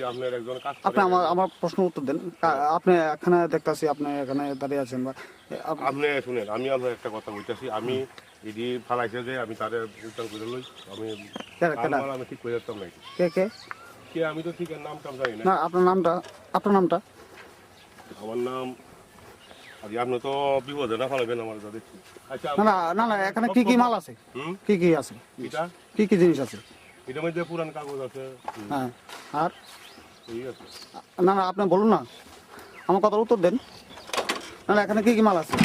আপনার একজন কাজ আপনি আমার প্রশ্ন উত্তর দেন। আপনি এখানে দেখতাছি আপনি এখানে দাঁড়িয়ে আছেন বা আপনি শুনেন, আমি আপনার একটা কথা বলতেছি। আমি এটি ফালাইছে যে আমি তাদের উত্তর করে লই। আমি মাল আমি ঠিক করে যেতাম নাকি কে কে কে আমি তো ঠিক নাম টাম জানি না। না আপনার নামটা আমার নাম আজ আপনি তো বিপদে না ফেলাবেন আমার যা দেখছি। আচ্ছা না না না এখানে কি কি মাল আছে? কি কি আছে? এটা কি কি জিনিস আছে? এটার মধ্যে পুরান কাগজ আছে। হ্যাঁ আর ঠিক আছে, না না আপনি বলুন না, আমার কথার উত্তর দেন। না না এখানে কি কি মাল আছে?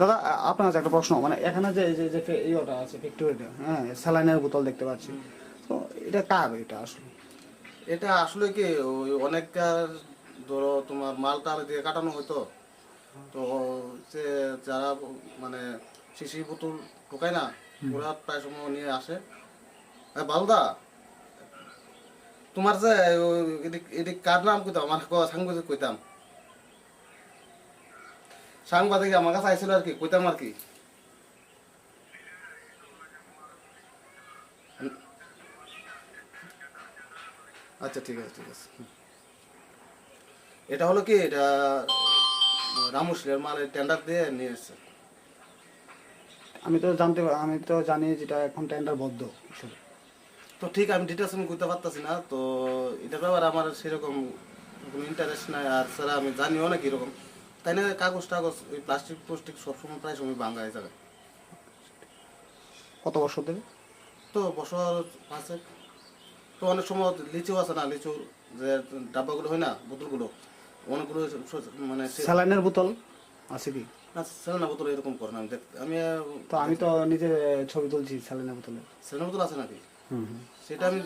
দাদা আপনার কাছে একটা প্রশ্ন, মানে এখানে যে যে যে ইয়েটা আছে ফ্যাক্টরিটা, হ্যাঁ স্যালাইনের বোতল দেখতে পাচ্ছি, তো এটা কার এটা আসলে? এটা আসলে কি ওই অনেককার ধরো তোমার মাল টাল দিয়ে কাটানো হতো, তো সে যারা মানে শিশি বোতল ঢোকায় না, ওরা প্রায় সময় নিয়ে আসে। বালদা তোমার যে এটি কার নাম কইতাম, আমার সাংবাদিক কইতাম, সাংবাদিক আমার কাছে আইছিল আর কি, কইতাম আর কি। আচ্ছা ঠিক আছে ঠিক আছে। এটা হলো কি, এটা রামুশলের মালের টেন্ডার দিয়ে নিয়ে এসছে। আমি তো জানি যেটা এখন টেন্ডার বদ্ধ। তো ঠিক আমি ডিটেলস আমি করতে পারতেছি না, তো এটার ব্যাপারে আমার সেরকম কোনো ইন্টারেস্ট নাই, আর স্যার আমি জানিও না কীরকম, তাই না? কাগজ টাগজ ওই প্লাস্টিক সবসময় প্রায় সময় ভাঙা হয়ে যাবে। কত বছর ধরে? তো বছর আছে। তো অনেক সময় লিচু আছে না, লিচু যে ডাব্বাগুলো হয় না, বোতলগুলো অনেকগুলো মানে স্যালাইনের বোতল আছে কি? সেলেনা বোতল এরকম করে না। আমি তো নিজে ছবি তুলছি স্যালাইনের বোতলে। সেলেনা বোতল আছে নাকি? হুম সেটা আমি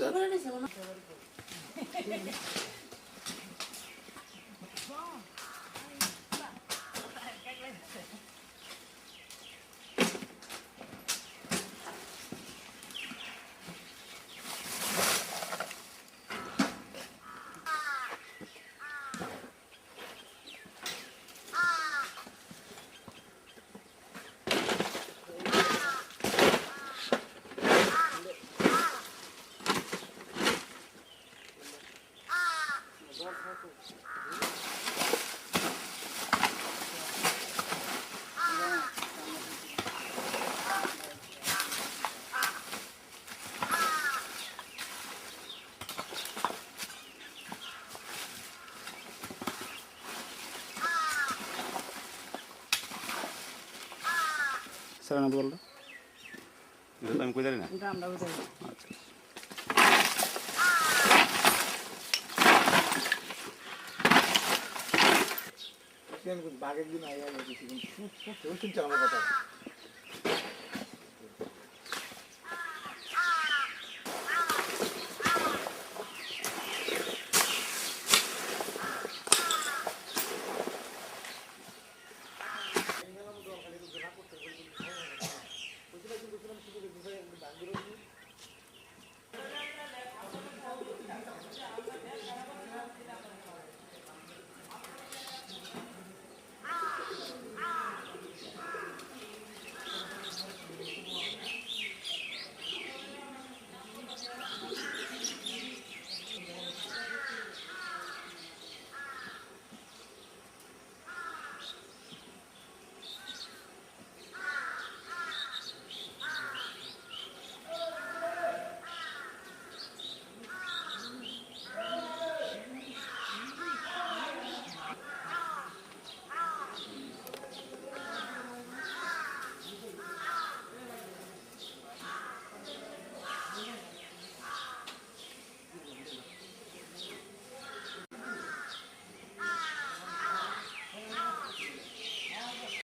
স্যালাইনের বোতলটা আমি কই জানি না। আচ্ছা বাঘের দিন আগে শুনছে আমার কথা।